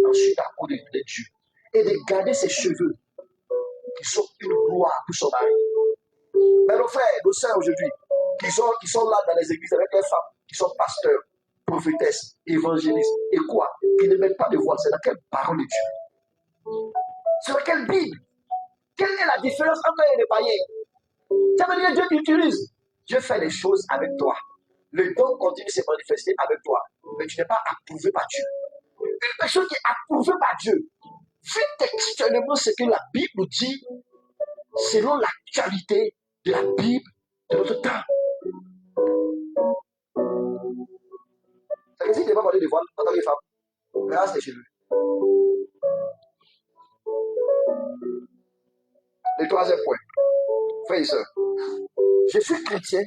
Ensuite, à cause de Dieu. Et de garder ses cheveux, qui sont une gloire pour son mari. Mais nos frères, nos sœurs aujourd'hui, qui sont là dans les églises avec les femmes, qui sont pasteurs, prophétesses, évangélistes, et quoi, qui ne mettent pas de voile, c'est dans quelle parole de Dieu? C'est dans quelle Bible? Quelle est la différence entre les païens? Ça veut dire que Dieu t'utilise. Dieu fait les choses avec toi. Le don continue de se manifester avec toi. Mais tu n'es pas approuvé par Dieu. Une personne qui est approuvée par Dieu, fait textuellement ce que la Bible nous dit, selon l'actualité de la Bible de notre temps. Ça veut dire qu'il ne pas parler de voile en tant que femme. Rase tes cheveux. Le troisième point. Frères et sœurs, je suis chrétien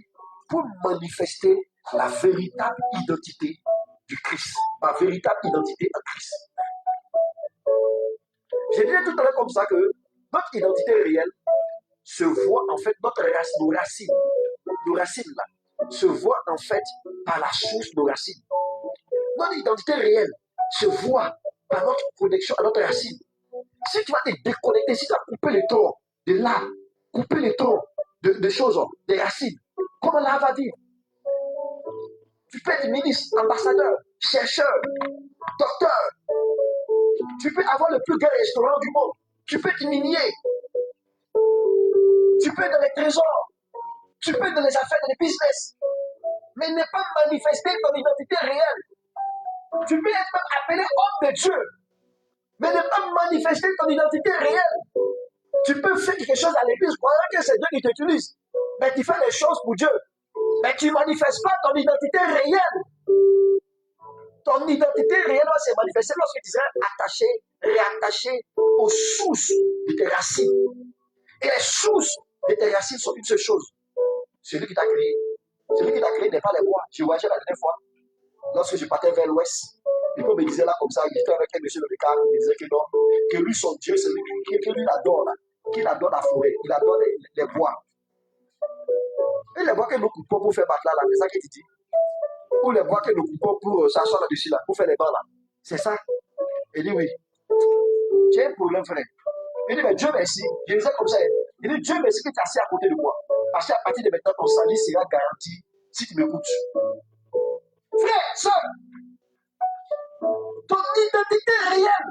pour manifester la véritable identité du Christ. Ma véritable identité en Christ. Je disais tout à l'heure comme ça que notre identité réelle se voit en fait, nos racines là, se voient en fait par la source de nos racines. Notre identité réelle se voit par notre connexion à notre racine. Si tu vas te déconnecter, si tu vas couper les troncs de l'arbre, couper les troncs de choses, des racines, comment l'arbre va vivre? Tu peux être ministre, ambassadeur, chercheur, docteur. Tu peux avoir le plus grand restaurant du monde. Tu peux être minier. Tu peux être dans les trésors. Tu peux être dans les affaires, dans les business. Mais ne pas manifester ton identité réelle. Tu peux être même appelé homme de Dieu. Mais ne pas manifester ton identité réelle. Tu peux faire quelque chose à l'église, croyant que c'est Dieu qui t'utilise. Mais tu fais les choses pour Dieu. Mais tu ne manifestes pas ton identité réelle. Ton identité réelle va se manifester lorsque tu seras attaché, réattaché aux sources de tes racines. Et les sources de tes racines sont une seule chose. Celui qui t'a créé. Celui qui t'a créé n'est pas les bois. Je voyageais la dernière fois. Lorsque je partais vers l'ouest, il me disait là comme ça, il était avec un monsieur de car, il me disait que non, que lui, son Dieu, c'est lui, que lui, il adore là, qu'il adore la forêt, il adore les bois. Et les bois que nous coupons pour faire matelas là, c'est ça que tu dis. Ou les bois que nous coupons pour s'asseoir là-dessus là, pour faire les bancs là. C'est ça. Il dit oui. J'ai un problème, frère. Il dit, mais Dieu merci. Je disais comme ça. Il dit, Dieu merci que tu es assis à côté de moi. Parce qu'à partir de maintenant, ton salut sera garanti si tu m'écoutes. Frère, soeur, ton identité réelle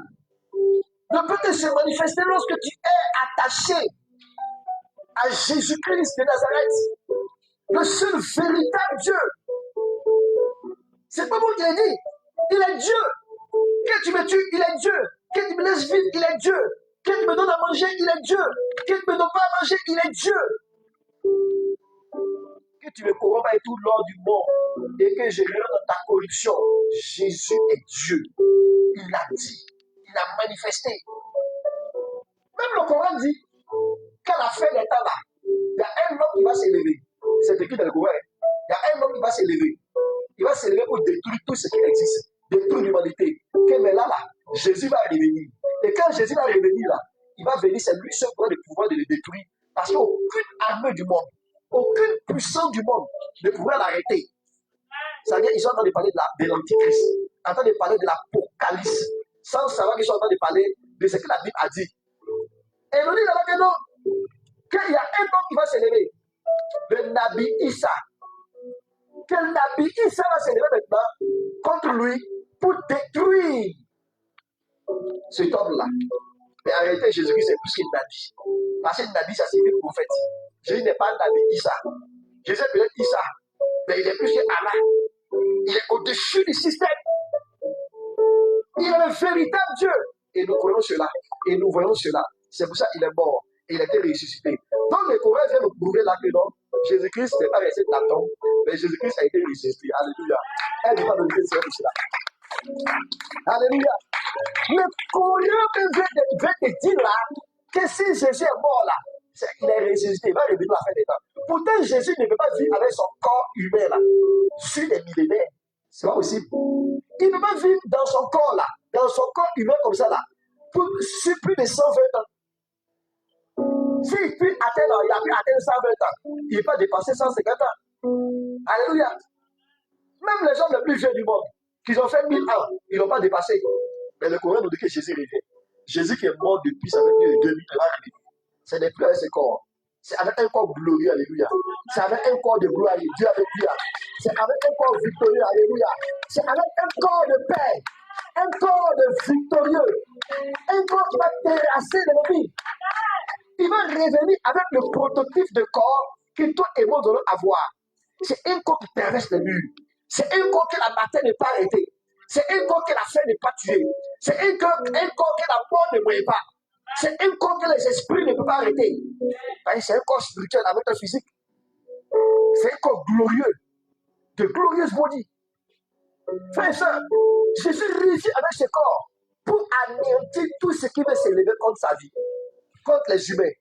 ne peut que se manifester lorsque tu es attaché à Jésus-Christ de Nazareth, le seul véritable Dieu. C'est pas moi qui l'ai dit. Il est Dieu. Que tu me tues, il est Dieu. Que tu me laisses vivre, il est Dieu. Que tu me donnes à manger, il est Dieu. Que tu me donnes pas à manger, il est Dieu. Que tu me corrompes avec tout l'or du monde et que je rentre dans ta corruption. Jésus est Dieu. Il l'a dit. Il a manifesté. Même le Coran dit qu'à la fin des temps là, il y a un homme qui va s'élever. C'est écrit dans le Coran. Il y a un homme qui va s'élever. Il va s'élever pour détruire tout ce qui existe. Détruire l'humanité. Mais là, Jésus va revenir. Et quand Jésus va revenir là, il va venir, c'est lui seul qui a le pouvoir de le détruire. Parce qu'aucune armée du monde, aucune puissance du monde ne pourra l'arrêter. Ça veut dire qu'ils sont en train de parler de l'Antichrist, en train de parler de l'Apocalypse, sans savoir qu'ils sont en train de parler de ce que la Bible a dit. Et il dit là-bas que non, qu'il y a un homme qui va s'élever, le Nabi Issa. Que le Nabi Issa va s'élever maintenant contre lui pour détruire cet homme-là. Mais en réalité, Jésus-Christ, c'est plus qu'un Nabi. Parce que Nabi, ça signifie prophète. Jésus n'est pas Nabi Issa. Jésus est peut-être Issa, mais il est plus qu'Allah. Il est au-dessus du système. Il est le véritable Dieu. Et nous connaissons cela. Et nous voyons cela. C'est pour ça qu'il est mort. Et il a été ressuscité. Donc le Coran vient nous prouver là que non, Jésus-Christ n'est pas resté dans la tombe, mais Jésus-Christ a été ressuscité. Alléluia. Elle ne va pas nous dire pour cela. Alléluia. Le Coran veut te dire là que si Jésus est mort là, il est ressuscité, il va revenir à la fin des temps. Pourtant, Jésus ne peut pas vivre avec son corps humain là, sur des millénaires. C'est pas possible. Il ne peut pas vivre dans son corps là, dans son corps humain comme ça là, sur plus de 120 ans. S'il peut atteindre, il a pu atteindre 120 ans, il ne peut pas dépasser 150 ans. Alléluia. Même les hommes les plus vieux du monde, qui ont fait 1000 ans, ils n'ont pas dépassé. Mais le Coran nous dit que Jésus revient. Jésus qui est mort depuis, ça fait plus de 2000 ans. Ce n'est plus avec ce corps. C'est avec un corps glorieux, alléluia. C'est avec un corps de gloire, Dieu alléluia. C'est avec un corps victorieux, alléluia. C'est avec un corps de paix, un corps de victorieux, un corps qui va terrasser l'ennemi. Il va revenir avec le prototype de corps que toi et moi devons avoir. C'est un corps qui traverse les murs. C'est un corps que la bataille n'est pas arrêtée. C'est un corps que la faim n'est pas tuée. C'est un corps que la mort ne mouille pas. C'est un corps que les esprits ne peuvent pas arrêter. C'est un corps spirituel avec un physique. C'est un corps glorieux. De glorieuses body. Frère et soeur, Jésus réussit avec ce corps pour anéantir tout ce qui veut s'élever contre sa vie, contre les humains.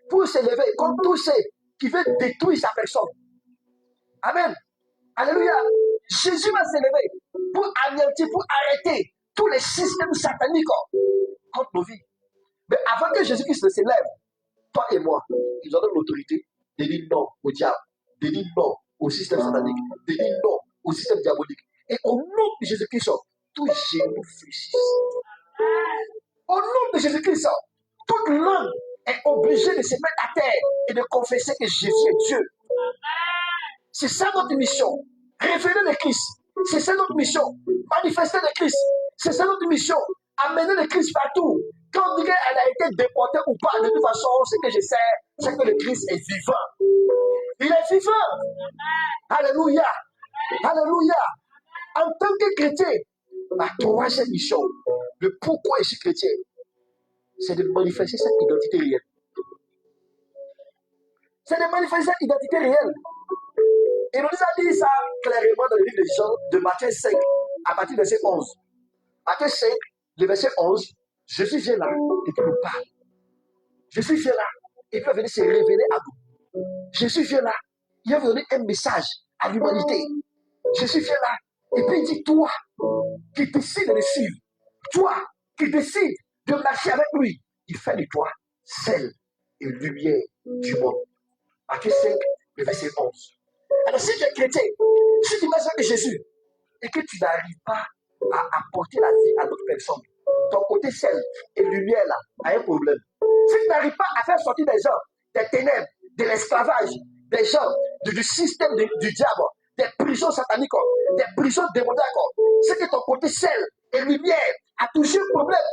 Pour s'élever contre tout ce qui veut détruire sa personne. Amen. Alléluia. Jésus va s'élever pour anéantir, pour arrêter tous les systèmes sataniques contre nos vies. Mais avant que Jésus-Christ s'élève, toi et moi, nous avons l'autorité de dire non au diable, de dire non au système satanique, de dire non au système diabolique. Et au nom de Jésus-Christ, tout genou fléchisse. Au nom de Jésus-Christ, toute langue est obligée de se mettre à terre et de confesser que Jésus est Dieu. C'est ça notre mission. Révéler le Christ. C'est ça notre mission. Manifester le Christ. C'est ça notre mission. Amener le Christ partout. Quand on dit qu'elle a été déportée ou pas, de toute façon, ce que je sais, c'est que le Christ est vivant. Il est vivant. Alléluia. Alléluia. En tant que chrétien, ma troisième mission, le pourquoi je suis chrétien, c'est de manifester cette identité réelle. C'est de manifester cette identité réelle. Et nous a dit ça clairement dans le livre de Jean, de Matthieu 5, à partir du verset 11. Matthieu 5, le verset 11, Jésus vient là et puis nous parle. Jésus vient là et puis il va venir se révéler à nous. Jésus vient là, il va donner un message à l'humanité. Jésus vient là et puis il dit, toi qui décides de le suivre, toi qui décides de marcher avec lui, il fait de toi sel et lumière du monde. Matthieu 5, le verset 11. Alors, si tu es chrétien, si tu mets ça de Jésus et que tu n'arrives pas à apporter la vie à d'autres personnes, ton côté sel et lumière là a un problème. Si tu n'arrives pas à faire sortir des gens des ténèbres, de l'esclavage, des gens du système du diable, des prisons sataniques, des prisons démoniaques, c'est que ton côté sel et lumière a toujours un problème.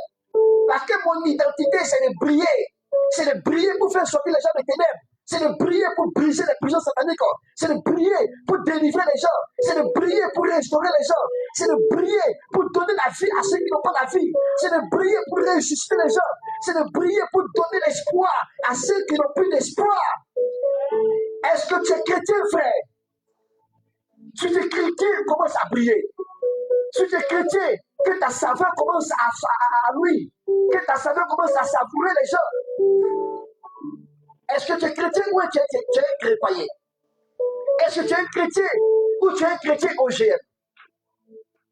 Parce que mon identité, c'est de briller. C'est de briller pour faire sortir les gens des ténèbres. C'est de briller pour briser les prisons sataniques. C'est de briller pour délivrer les gens. C'est de briller pour restaurer les gens. C'est de briller pour donner la vie à ceux qui n'ont pas la vie. C'est de briller pour ressusciter les gens. C'est de briller pour donner l'espoir à ceux qui n'ont plus d'espoir. Est-ce que tu es chrétien, frère? Si tu es chrétien, commence à briller. Si tu es chrétien, que ta saveur commence à lui. Que ta saveur commence à savourer les gens. Est-ce que tu es chrétien ou tu es chrétien? Est-ce que tu es un chrétien ou tu es un chrétien OGM?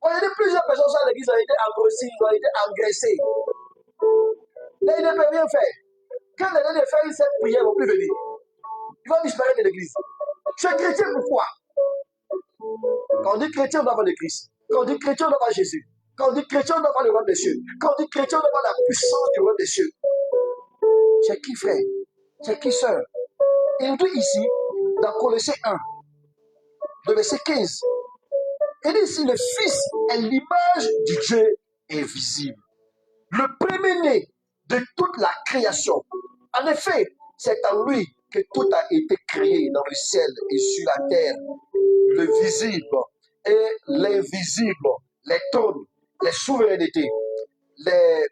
On a dit plusieurs personnes à l'église ont été engrossées, ils ont été engraissées. Là, ils ne peuvent rien faire. Quand les gens de faire cette prière, ils ne vont plus venir. Ils vont disparaître de l'église. Tu es chrétien pourquoi? Quand on dit chrétien, on doit voir le Christ. Quand on dit chrétien, on doit voir Jésus. Quand on dit chrétien, on doit voir le roi des cieux. Quand on dit chrétien, on doit voir la puissance du roi des cieux. C'est qui, frère? C'est qui, sœur? Il nous dit ici, dans Colossiens 1, le verset 15, il dit ici, le Fils est l'image du Dieu invisible, le premier-né de toute la création. En effet, c'est en lui que tout a été créé dans le ciel et sur la terre, le visible et l'invisible, les trônes, les souverainetés, les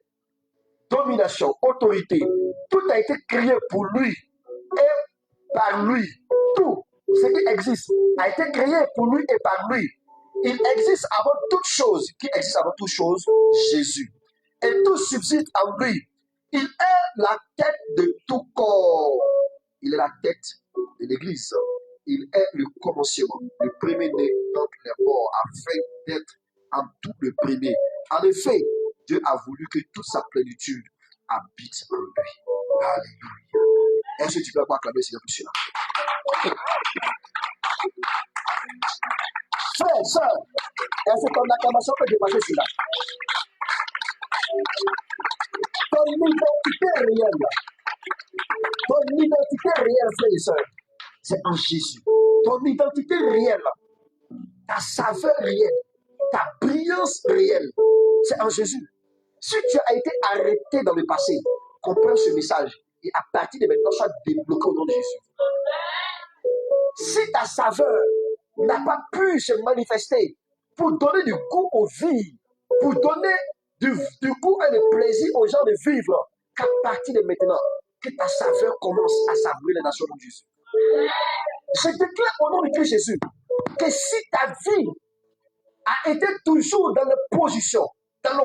dominations, autorités. Tout a été créé pour lui et par lui. Tout ce qui existe a été créé pour lui et par lui. Il existe avant toute chose. Qui existe avant toute chose? Jésus. Et tout subsiste en lui. Il est la tête de tout corps. Il est la tête de l'Église. Il est le commencement, le premier-né d'entre les morts, afin d'être en tout le premier. En effet, Dieu a voulu que toute sa plénitude habite en lui. Alléluia. Est-ce que tu peux pas acclamer Seigneur pour cela? Frère, sœur, est-ce que ton acclamation peut dépasser cela? Ton identité réelle, frère et sœur, c'est en Jésus. Ton identité réelle, ta saveur réelle, ta brillance réelle, c'est en Jésus. Si tu as été arrêté dans le passé, comprends ce message et à partir de maintenant, sois débloqué au nom de Jésus. Si ta saveur n'a pas pu se manifester pour donner du goût aux vies, pour donner du goût et du plaisir aux gens de vivre, qu'à partir de maintenant, que ta saveur commence à savourer les nations de Jésus. Je déclare au nom de Christ Jésus que si ta vie a été toujours dans l'opposition, dans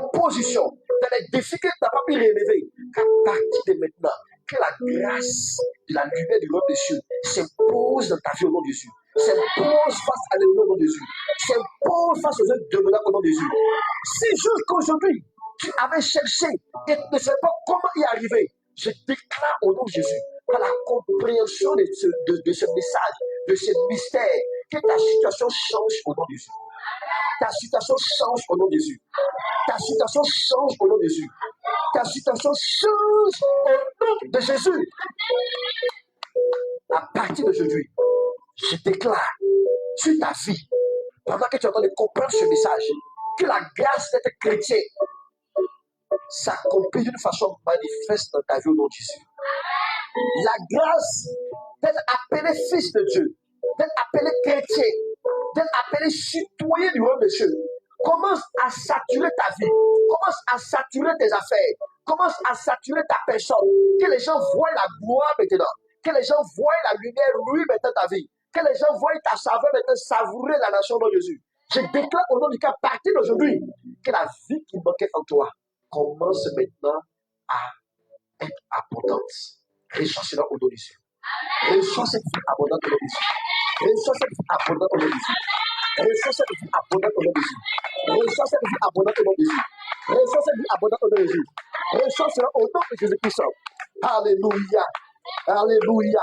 les défis que tu n'as pas pu relever, qu'à partir de maintenant, que la grâce de la lumière du royaume des cieux s'impose dans ta vie au nom de Jésus. S'impose face à l'ennemi au nom de Jésus. S'impose face aux œuvres de au nom de Jésus. Si jusqu'aujourd'hui, tu avais cherché et ne savais pas comment y arriver, je déclare au nom de Jésus, par la compréhension de ce message, de ce mystère, que ta situation change au nom de Jésus. Ta situation change au nom de Jésus. Ta situation change au nom de Jésus. Ta situation change au nom de Jésus. À partir d'aujourd'hui, je déclare sur ta vie, pendant que tu es en train de comprendre ce message, que la grâce d'être chrétien s'accomplit d'une façon manifeste dans ta vie au nom de Jésus. La grâce d'être appelé fils de Dieu, d'être appelé chrétien, d'être appelé citoyen du royaume de Dieu, commence à saturer ta vie, commence à saturer tes affaires, commence à saturer ta personne, que les gens voient la gloire maintenant, que les gens voient la lumière, lui, maintenant ta vie, que les gens voient ta saveur maintenant savourer la nation de Jésus. Je déclare au nom du cas, à partir d'aujourd'hui, que la vie qui manquait en toi commence maintenant à être abondante. Reçois cela au nom de Jésus. Reçois cette vie abondante au nom de Jésus. Reçois cette vie abondante au nom de Jésus. Reçois cette vie abondante au nom de Jésus. Reçois cette vie abondante au nom de Jésus. Reçois cette vie abondante au nom de Jésus. Reçois cela au nom de Jésus-Christ. Alléluia. Alléluia.